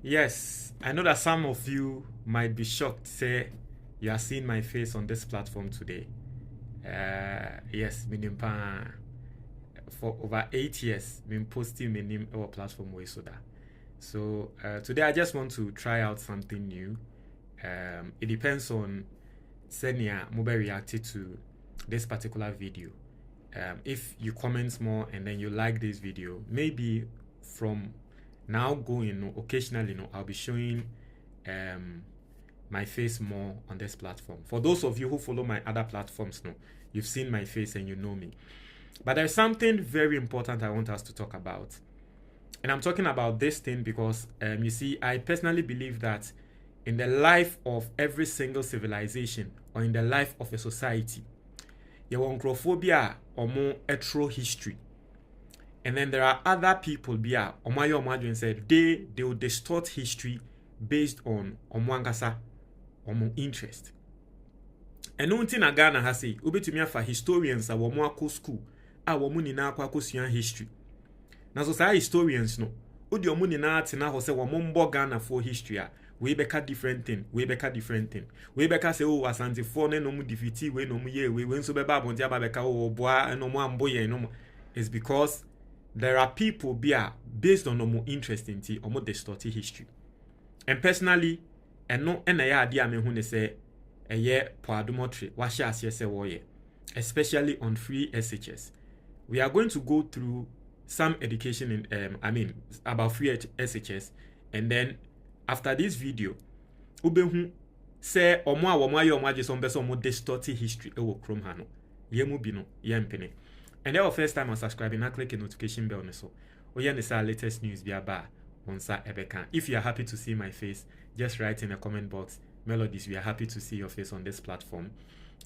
Yes, I know that some of you might be shocked, say you are seeing my face on this platform today. Yes, minimpa for over 8 years, been posting my name our platform way so that. So today I just want to try out something new. It depends on Senia mobile reacted to this particular video. If you comment more and then you like this video, maybe from now going occasionally, I'll be showing my face more on this platform. For those of you who follow my other platforms, you've seen my face and you know me. But there's something very important I want us to talk about. And I'm talking about this thing because, you see, I personally believe that in the life of every single civilization or in the life of a society, you want nkrofobia or more etro history. And then there are other people bia omayo omadwen said they will distort history based on omwangasa omo interest. And no thing na Ghana ha say obetumi afa historians a wo mo akọ school a wo mo nyina akọ akosua history. Na so say historians no odi omo nyina atena ho say wo mo mbo Ghana for history a we beka different thing we beka say oh asante for na no mu defeat we no mu ye we nso beba abonti aba beka oh boa no mu ambo ye no is because there are people based on no interest in tea or distorted history. And personally, and no idea me who say a year Paul Adom what shall say especially on free SHS. We are going to go through some education in about free SHS, and then after this video, ube say omo just on beso distorted history ewo Chrome hano. Yemu bino yempene. And the first time on subscribing, I click the notification bell so. Oh yeah, this our latest news via bar on sa ebekan. If you are happy to see my face, just write in the comment box melodies. We are happy to see your face on this platform.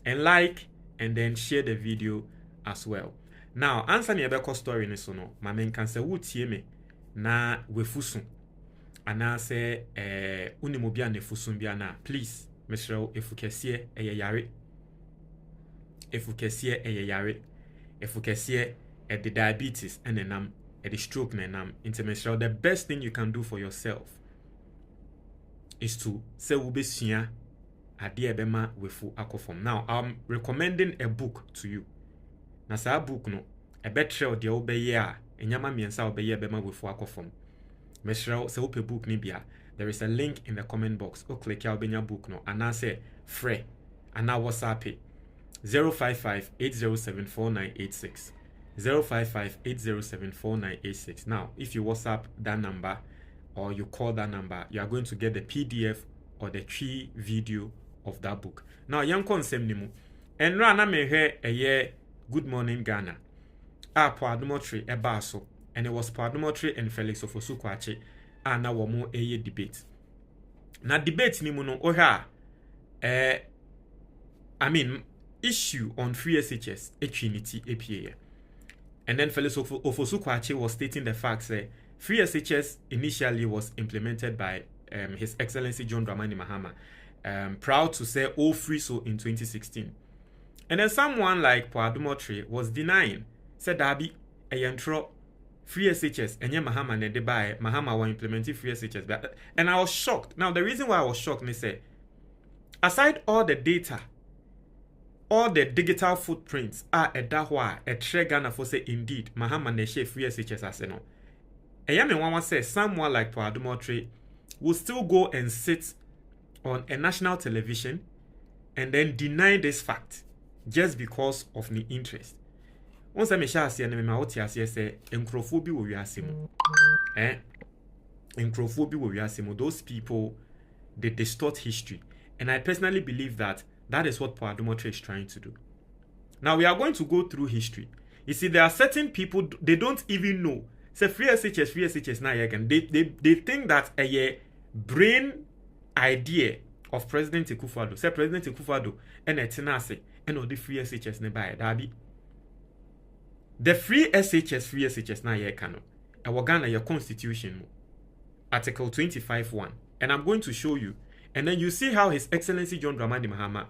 And like and then share the video as well. Now, answer me about story ni so no. My main can say wutie me na wefusun. Ana say unimobia nefusun bia na. Please, Mr. Efukesiye eye yare. Efukesiye eye yare. If we can see the diabetes and the stroke and intimate, the best thing you can do for yourself is to say ubesia adie bema wefu akofom. Now I'm recommending a book to you. Na sa book no a betre de obeye a enyama miensa obeye bema wefu akofom. Mesrel se upe book ni bia. There is a link in the comment box. O click ya obenya book no and say free and now WhatsApp 055-807-4986 055-807-4986. Now, if you WhatsApp that number or you call that number, you are going to get the PDF or the tree video of that book. Now, young consem nimu. And rana me hear a year Good Morning Ghana. Paul Adom e baso. And it was Paul Adom and Felix Ofosu-Kwakye na womo a year debate. Now, debate nimu no oha issue on free SHS, Trinity APA. And then Felix Ofosu-Kwakye was stating the fact that free SHS initially was implemented by His Excellency John Dramani Mahama. Proud to say all free so in 2016. And then someone like Paul Adom was denying, said Dabi a yantro free SHS and Mahama ne debai Mahama were implementing free SHS. And I was shocked. Now the reason why I was shocked, they say, aside all the data, all the digital footprints are a dahwa a Ghana for say indeed Mahama ne share free SHS aseno. Eyame one say someone like Paul Adom will still go and sit on a national television and then deny this fact just because of the interest. Once I shall see and me say encrophobia will yasimo. Encrophobia will yasimo. Those people they distort history. And I personally believe that is what Paul Adom is trying to do. Now we are going to go through history. You see, there are certain people they don't even know. Say free SHS now again. They think that a brain idea of President Akufo Addo. Say President Akufo Addo and a tenase and all the free SHS nearby. Dabi. The free SHS now again. Our Ghana your constitution, Article 25(1), and I'm going to show you. And then you see how His Excellency John Dramani Mahama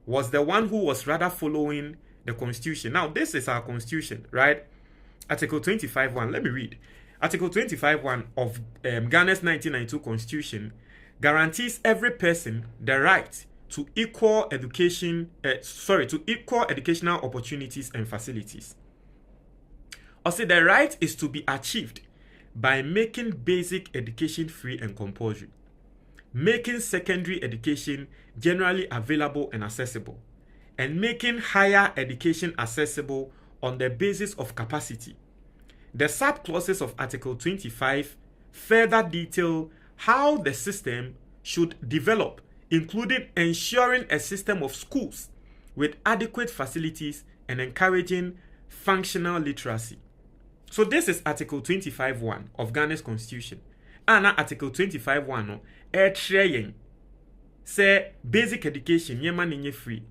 was the one who was rather following the constitution. Now, this is our constitution, right? Article 25(1). Let me read. Article 25(1) of Ghana's 1992 Constitution guarantees every person the right to equal education, to equal educational opportunities and facilities. Also, the right is to be achieved by making basic education free and compulsory, making secondary education generally available and accessible, and making higher education accessible on the basis of capacity. The sub-clauses of Article 25 further detail how the system should develop, including ensuring a system of schools with adequate facilities and encouraging functional literacy. So this is Article 25(1) of Ghana's Constitution. And Article 25(1) no, say basic education yema free.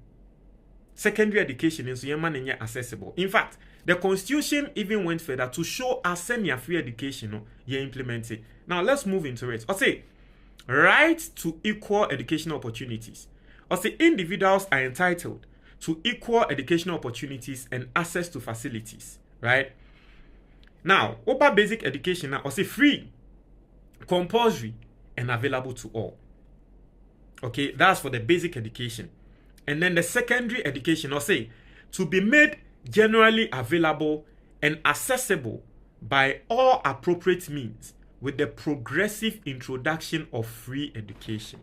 Secondary education is yema accessible. In fact, the Constitution even went further to show us semi-free education no, implemented. Now let's move into it. I'll say right to equal educational opportunities. I'll say individuals are entitled to equal educational opportunities and access to facilities. Right? Now, over basic education, I'll say free, compulsory, and available to all. Okay, that's for the basic education. And then the secondary education, I'll say to be made generally available and accessible by all appropriate means with the progressive introduction of free education.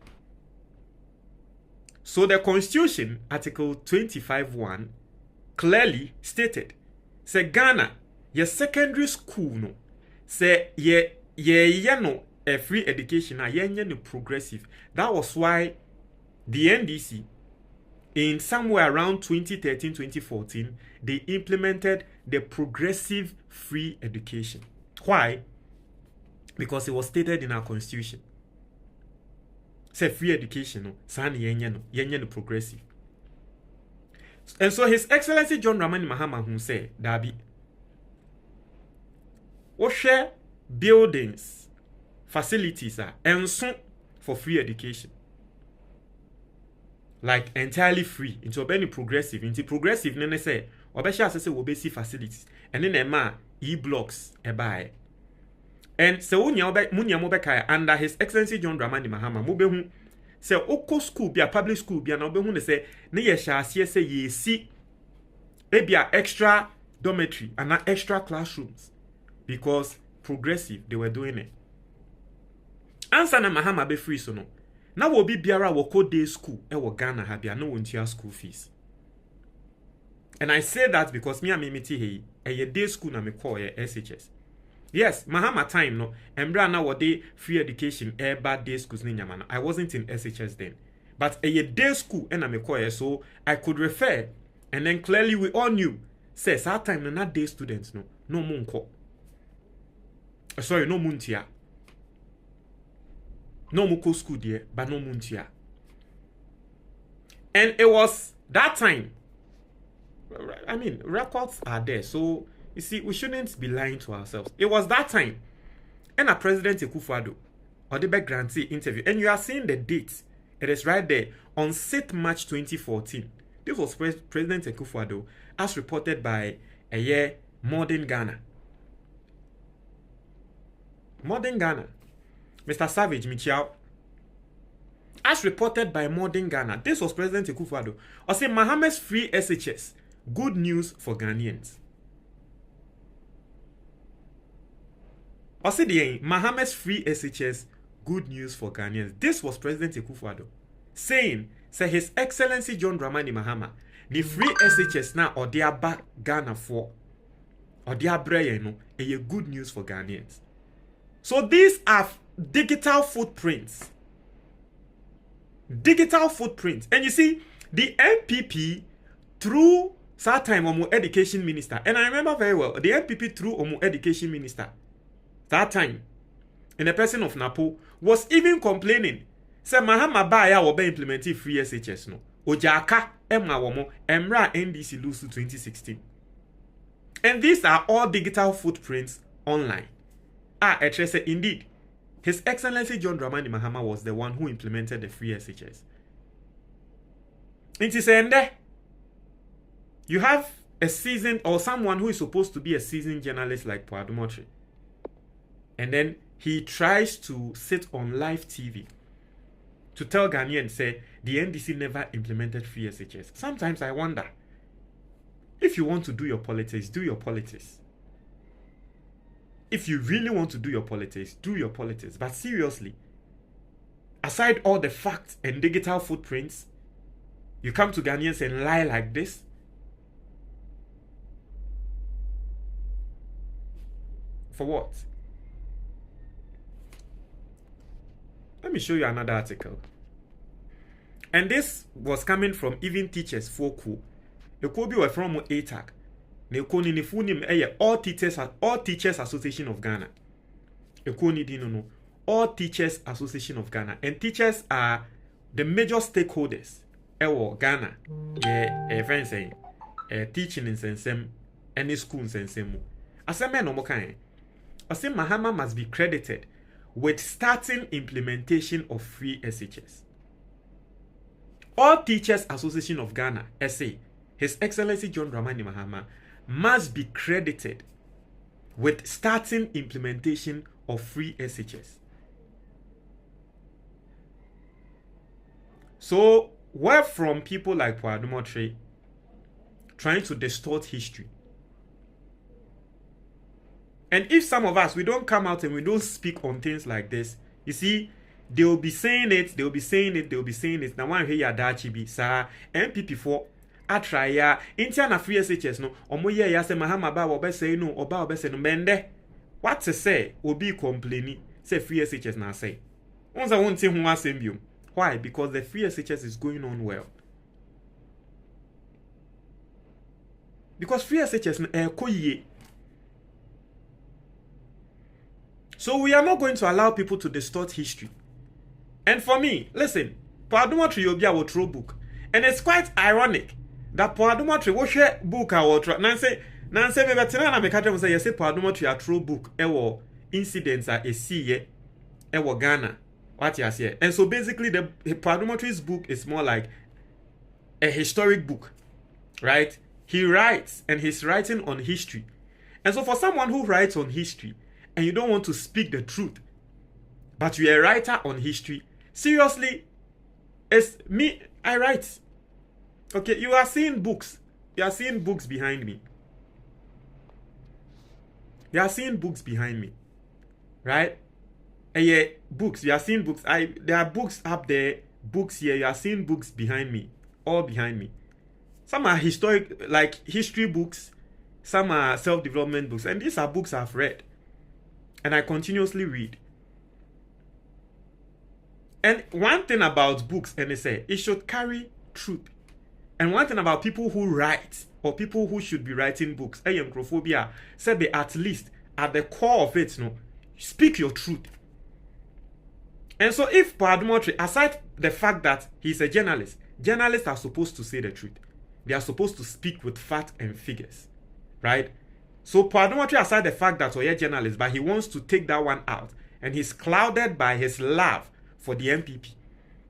So the Constitution, Article 25(1), clearly stated, say Ghana, your secondary school no, say ye no a free education, ye no progressive. That was why the NDC, in somewhere around 2013-2014, they implemented the progressive free education. Why? Because it was stated in our Constitution. Say free education, no, yenye no progressive. And so His Excellency John Dramani Mahama who said, Dabi, what share buildings, facilities are, and so for free education. Like entirely free into any progressive nene say obesha say obesi facilities and then e-blocks buy. And so munya mobeka under His Excellency John Dramani Mahama mobehu say oko school be a public school be na obehu ne say ne ye sha say ye si be extra dormitory and extra classrooms because progressive they were doing it. Answer na Mahama be free so no. Now will be biara woko day school Ghana ha bia no wontia school fees. And I say that because me and Mimiti hey day school na me call SHS. Yes, Mahama time no embra na wode free education bad day schools ni nyama. I wasn't in SHS then. But a day school na me call so I could refer and then clearly we all knew says that time no not day students no munko. Sorry, no muntia. No muko school there, but no muntia. And it was that time. I mean, records are there. So, you see, we shouldn't be lying to ourselves. It was that time. And a President Akufo Addo, or the back grantee interview. And you are seeing the date. It is right there. On 6th March 2014. This was President Akufo Addo, as reported by Modern Ghana. Modern Ghana. Mr. Savage Michiao. As reported by Modern Ghana, this was President Akufo Addo. I say Mahama's free SHS. Good news for Ghanaians. I say the Mahama's free SHS. Good news for Ghanaians. This was President Akufo Addo saying, say His Excellency John Dramani Mahama, the free SHS now or their back Ghana for or their brain no, a good news for Ghanaians. So these are digital footprints. Digital footprints. And you see, the MPP through that time Omo Education Minister, and I remember very well, the MPP through Omo Education Minister, that time, in the person of Napo, was even complaining, say Mahama Baya will be implementing free SHS no. Ojaka Emma Womo Emra NDC Lusu 2016. And these are all digital footprints online. Indeed, His Excellency John Dramani Mahama was the one who implemented the free SHS. It is there. You have a seasoned or someone who is supposed to be a seasoned journalist like Paul Adom. And then he tries to sit on live TV to tell Ghanaians, say, the NDC never implemented free SHS. Sometimes I wonder, if you want to do your politics, do your politics. If you really want to do your politics, do your politics. But seriously, aside all the facts and digital footprints, you come to Ghanaians and lie like this? For what? Let me show you another article. And this was coming from even teachers for Ku. The Kobi were from ATAC. The Koni ni funim All Teachers Association of Ghana. The Koni dino no. All Teachers Association of Ghana. And teachers are the major stakeholders. Ewo Ghana. Friends saying teaching in sensem any school in sensemu. Aseme no mo kan. Ase Mahama must be credited with starting implementation of free SHS. All Teachers Association of Ghana, SA, His Excellency John Dramani Mahama, must be credited with starting implementation of free SHS. So, where from people like Paul Adom trying to distort history? And if some of us, we don't come out and we don't speak on things like this, you see, they will be saying it, Now one here dachi be sa MPP for atraya interna free SHS no omo ye ya se Mahama ba wo be say no oba be say no bende. What to say? Obi complaining say free SHS na say. Onza won't say ho asem biom. Why? Because the free SHS is going on well. Because free SHS na koye. So we are not going to allow people to distort history. And for me, listen, Paul Adom Yobia will throw book. And it's quite ironic that Paul Adom will share book or Nancy me betina na me catch say yes Paul Adom throw book ewo incidents are a see ewo Ghana. What you say? And so basically the Paul Adom's book is more like a historic book, right? He writes and he's writing on history. And so for someone who writes on history and you don't want to speak the truth, but you're a writer on history, seriously, it's me, I write. Okay, you are seeing books. You are seeing books behind me. You are seeing books behind me. Right? Yeah, books. You are seeing books. There are books up there, books here. You are seeing books behind me. All behind me. Some are historic, like history books. Some are self-development books. And these are books I've read. And I continuously read. And one thing about books, and they say, it should carry truth. And one thing about people who write, or people who should be writing books, Akufo said they at least, at the core of it, speak your truth. And so if Paul Adom, aside the fact that he's a journalist, journalists are supposed to say the truth. They are supposed to speak with facts and figures. Right? So Paul Adom, aside the fact that he's a journalist, but he wants to take that one out. And he's clouded by his love for the MPP.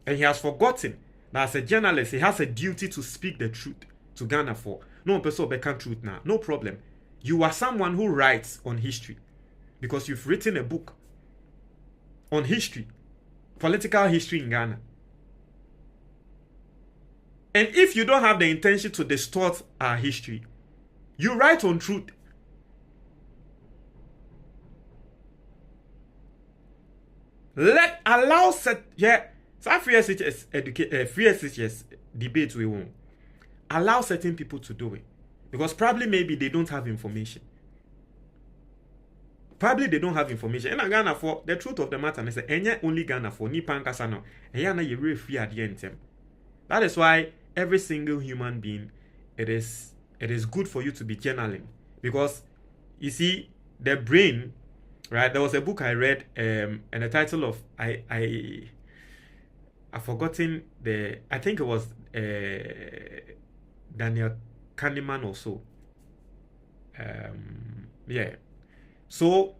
And he has forgotten that as a journalist, he has a duty to speak the truth to Ghana for. No person can truth now. No problem. You are someone who writes on history. Because you've written a book on history. Political history in Ghana. And if you don't have the intention to distort our history, you write on truth. Allow free SHS debates we won't allow certain people to do it because probably maybe they don't have information. And Ghana for the truth of the matter is that only Ghana for Nipan Kasano and you really free at the end. That is why every single human being it is good for you to be journaling because you see the brain. Right, there was a book I read, and the title of I've forgotten I think it was Daniel Kahneman or so. Yeah. So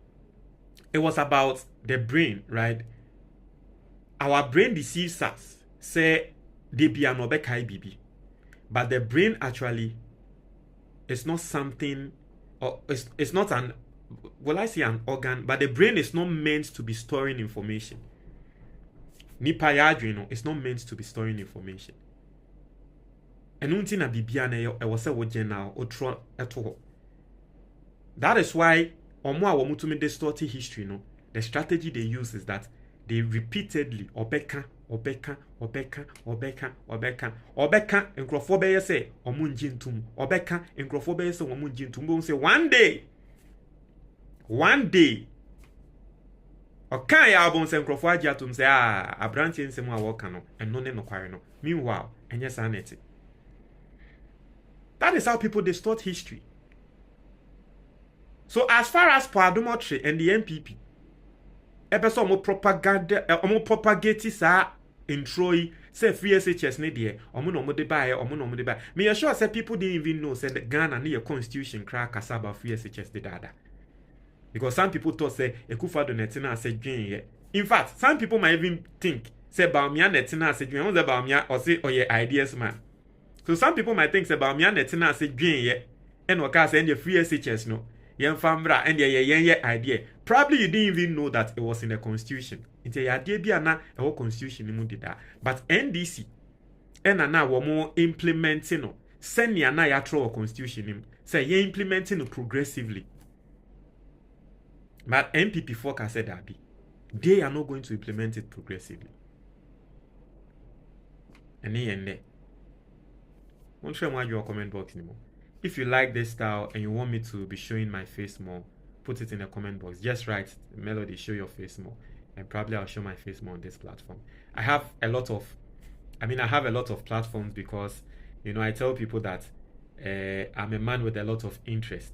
it was about the brain, right? Our brain deceives us. Say they be an obekai bibi, but the brain actually is not something, or it's not an will I say an organ, but the brain is not meant to be storing information. Nipa ya adwene, it's not meant to be storing information. And unti na bibia na e wo se wo general otro eto. That is why omo a wo mutumi distort history no, the strategy they use is that they repeatedly obeka nkrofo be say omo njintum obeka nkrofo be say omo njintum bo say one day okan ya abon say nkrofo agiatum say abrantie nsem a wo ka no eno ne nokware no. Meanwhile enye sanity. That is how people distort history. So as far as Paul Adom and the MPP, ebeso omo propaganda omo propagate sa introi say free SHS ne de omo no de buy. Me sure say people didn't even know say the Ghana near constitution crack kasaba free SHS de dada. Because some people thought say Akufo Addo netina say dwen ye. In fact, some people might even think say Baumia netina say dwen, say Baumia or say oye ideas man. So some people might think say Baumia netina say dwen ye and waka say the free SHS no. Yen fambra and ye idea. Probably you didn't even know that it was in the constitution. It's a idea bi ana a whole constitution mu did that. But NDC and na wo mo implementing no. Send ya na ya throw constitution him. Say ye implementing no progressively. But MPP forecast said that they are not going to implement it progressively. And they won't show your comment box anymore. If you like this style and you want me to be showing my face more, put it in the comment box. Just write Melody, show your face more, and probably I'll show my face more on this platform. I have a lot of platforms because I tell people that I'm a man with a lot of interest.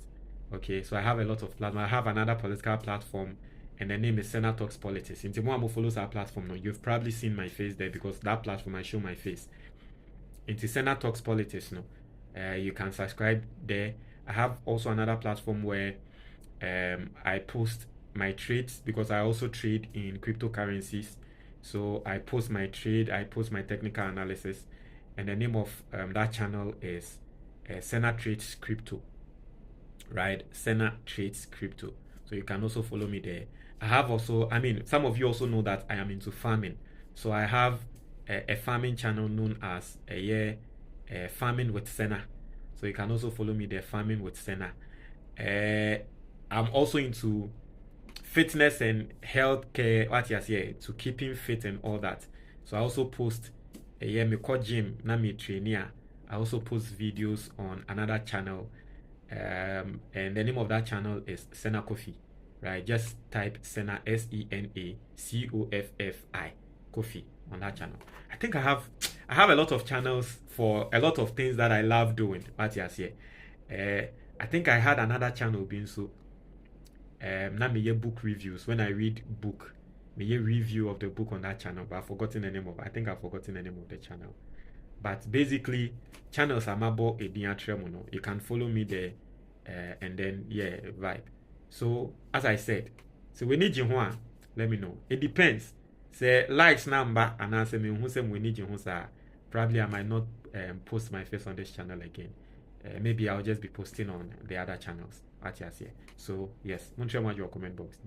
Okay, so I have a lot of platforms. I have another political platform, and the name is Senna Talks Politics. If anyone follows our platform now, you've probably seen my face there because that platform I show my face. Into Senna Talks Politics now. You can subscribe there. I have also another platform where I post my trades because I also trade in cryptocurrencies. So I post my trade, I post my technical analysis, and the name of that channel is Senna Trades Crypto. Right, Senna Trades Crypto. So you can also follow me there. I have also, some of you also know that I am into farming. So I have a farming channel known as Farming with Senna. So you can also follow me there, Farming with Senna. I'm also into fitness and healthcare, to keeping fit and all that. So I also post me call gym, na me trainer. I also post videos on another channel. And the name of that channel is Senna Coffee. Right? Just type Senna SENA COFFI Coffee on that channel. I think I have a lot of channels for a lot of things that I love doing. I think I had another channel being so now me book reviews. When I read book, me review of the book on that channel, but I've forgotten the name of it. I think I've forgotten the name of the channel. But basically, channels are mabo edian tremono. You can follow me there, and then vibe. So as I said, so we need you one. Let me know. It depends. Say likes number and answer me who say we need you. Probably I might not post my face on this channel again. Maybe I'll just be posting on the other channels. So yes, Montreal your comment box.